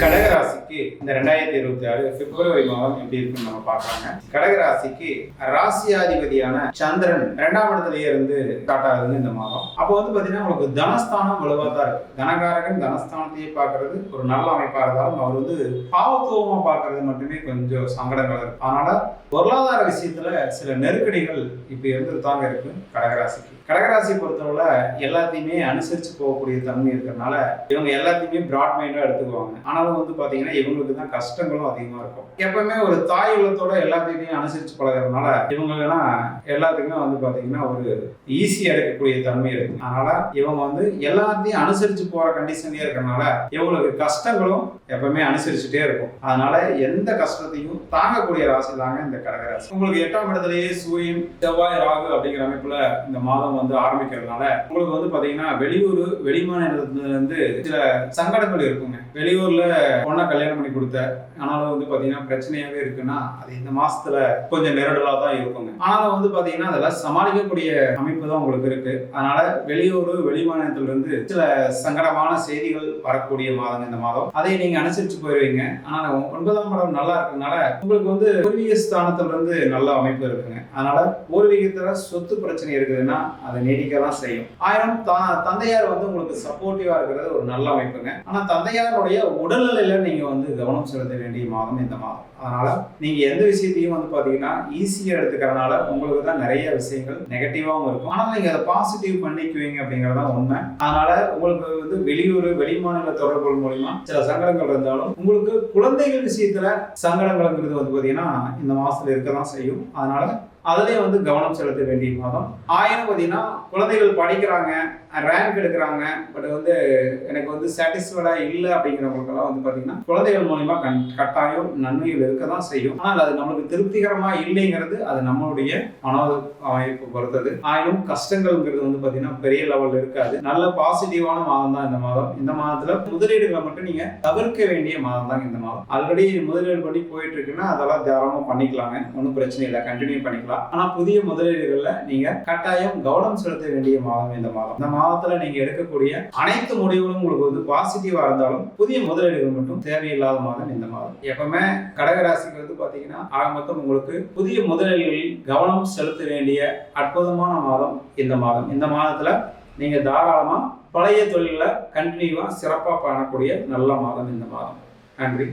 கடகராசிக்கு இந்த 2026 பிப்ரவரி மாதம் எப்படி இருக்குன்னு நம்ம பார்க்கலாங்க. கடகராசிக்கு ராசியாதிபதியான சந்திரன் 2ஆம் இடத்துலயே இருந்து ஸ்டார்ட் ஆகுதுன்னு இந்த மாதம். அப்போ பாத்தீங்கன்னா உங்களுக்கு தனஸ்தானம் வலுவா தான் இருக்கு. தனகாரகன் தனஸ்தானத்தையே பார்க்கறது ஒரு நல்ல அமைப்பா இருந்தாலும் அவர் பாவத்துவமா பார்க்கறது மட்டுமே கொஞ்சம் சங்கடங்கள் இருக்கு. அதனால பொருளாதார விஷயத்துல சில நெருக்கடிகள் இப்ப இருந்துட்டு தாங்க இருக்கு கடகராசிக்கு. கடகராசி பொறுத்தவரை எல்லாத்தையுமே அனுசரிச்சு போகக்கூடிய தன்மை இருக்கிறதுனால இவங்க எல்லாத்தையுமே பிராட் மைண்டா எடுத்துக்குவாங்க. ஆனாலும் பாத்தீங்கன்னா இவங்களுக்கு தான் கஷ்டங்களும் அதிகமா இருக்கும். எப்பவுமே ஒரு தாய் உள்ளத்தோட எல்லாத்தையுமே அனுசரிச்சு பழகிறதுனால இவங்களுக்குலாம் எல்லாத்துக்குமே பாத்தீங்கன்னா ஒரு ஈஸியா எடுக்கக்கூடிய தன்மை இருக்கு. அதனால இவங்க எல்லாத்தையும் அனுசரிச்சு போற கண்டிஷன்லயே இருக்கிறதுனால இவங்களுக்கு கஷ்டங்களும் எப்பவுமே அனுசரிச்சுட்டே இருக்கும். அதனால எந்த கஷ்டத்தையும் தாங்கக்கூடிய ராசி தாங்க இந்த கடகராசி. உங்களுக்கு 8ஆம் இடத்துலயே சூரியன் செவ்வாய் ராகு அப்படிங்கிற அமைப்புல இந்த மாதம் ஆரம்பிக்கிறதுனால உங்களுக்கு பாத்தீங்கன்னா வெளியூர் வெளிமாநிலத்துல இருந்து சில சங்கடங்கள் இருக்குங்க. வெளியூர்ல பொண்ணை கல்யாணம் பண்ணி கொடுத்த ஆனாலும் பாத்தீங்கன்னா பிரச்சனையாவே இருக்குன்னா அது இந்த மாசத்துல கொஞ்சம் நெருடலா தான் இருக்குங்க. ஆனாலும் பாத்தீங்கன்னா அதெல்லாம் சமாளிக்கக்கூடிய அமைப்பு தான் உங்களுக்கு இருக்கு. அதனால வெளியூர் வெளிமாநிலத்துல இருந்து சில சங்கடமான செய்திகள் வரக்கூடிய மாதம் இந்த மாதம். அதை நீங்க அனுசரிச்சு போயிருவீங்க. ஆனா 9ஆம் இடம் நல்லா இருக்கிறதுனால உங்களுக்கு பூர்வீக ஸ்தானத்துல இருந்து நல்ல அமைப்பு இருக்குங்க. அதனால பூர்வீகத்துல சொத்து பிரச்சனை இருக்குதுன்னா அதை நீடிக்கலாம் செய்யும். ஆயிரம் தந்தையார் உங்களுக்கு சப்போர்ட்டிவா இருக்கிறது ஒரு நல்ல அமைப்புங்க. ஆனா தந்தையாருடைய உடல்நிலையில நீங்க கவனம் செலுத்த வேண்டிய மாதம் இந்த மாதம். அதனால நீங்க எந்த விஷயத்தையும் பாத்தீங்கன்னா ஈஸியா எடுத்துக்கிறதுனால உங்களுக்கு தான் நிறைய விஷயங்கள் நெகட்டிவாவும் இருக்கும். ஆனா நீங்க அதை பாசிட்டிவ் பண்ணிக்குவீங்க அப்படிங்கறதான் உண்மை. அதனால உங்களுக்கு வெளியூர் வெளிமாநில தொடர்புகள் மூலமா சில சங்கடங்கள் இருந்தாலும் உங்களுக்கு குழந்தைகள் விஷயத்துல சங்கடங்கள்ங்கிறது பாத்தீங்கன்னா இந்த மாசத்துல இருக்கதான் செய்யும். அதனால அதிலே கவனம் செலுத்த வேண்டிய மாதம். பாத்தீங்கன்னா குழந்தைகள் படிக்கிறாங்க, ரேங்க் எடுக்கிறாங்க, பட் எனக்கு சாட்டிஸ்ஃபைடா இல்லை அப்படிங்கிறவங்களுக்கெல்லாம் பாத்தீங்கன்னா குழந்தைகள் மூலமா கட்டாயம் நன்மைகள் இருக்கதான் செய்யும். ஆனால் அது நம்மளுக்கு திருப்திகரமா இல்லைங்கிறது அது நம்மளுடைய மன அமைப்பு பொறுத்தது. ஆயினும் கஷ்டங்கள்ங்கிறது பாத்தீங்கன்னா பெரிய லெவல்ல இருக்காது. நல்ல பாசிட்டிவான மாதம் தான் இந்த மாதம். இந்த மாதத்துல முதலீடுகளை மட்டும் நீங்க தவிர்க்க வேண்டிய மாதம் தான் இந்த மாதம். ஆல்ரெடி முதலீடு பண்ணி போயிட்டு இருக்குன்னா அதெல்லாம் தாராளமா பண்ணிக்கலாங்க, ஒன்றும் பிரச்சனை இல்லை, கண்டினியூ பண்ணிக்கலாம். ஆனா புதிய முதலீடுகள்ல நீங்க கட்டாயம் கவனம் செலுத்த வேண்டிய மாதம் இந்த மாதம். இந்த மாதத்துல நீங்க எடுக்கக்கூடிய அனைத்து முடிவுகளும் உங்களுக்கு பாசிட்டிவா இருந்தாலும் புதிய முதலீடுகள் மட்டும் தேவையில்லாத மாதம் இந்த மாதம். எப்பவுமே கடகராசிக்கு பாத்தீங்கன்னா ஆக மொத்தம் உங்களுக்கு புதிய முதலீடுகளில் கவனம் செலுத்த வேண்டிய அற்புதமான மாதம் இந்த மாதம். இந்த மாதத்துல நீங்க தாராளமா பழைய தொழில கண்டினியூவா சிறப்பா பண்ணக்கூடிய நல்ல மாதம் இந்த மாதம். நன்றி.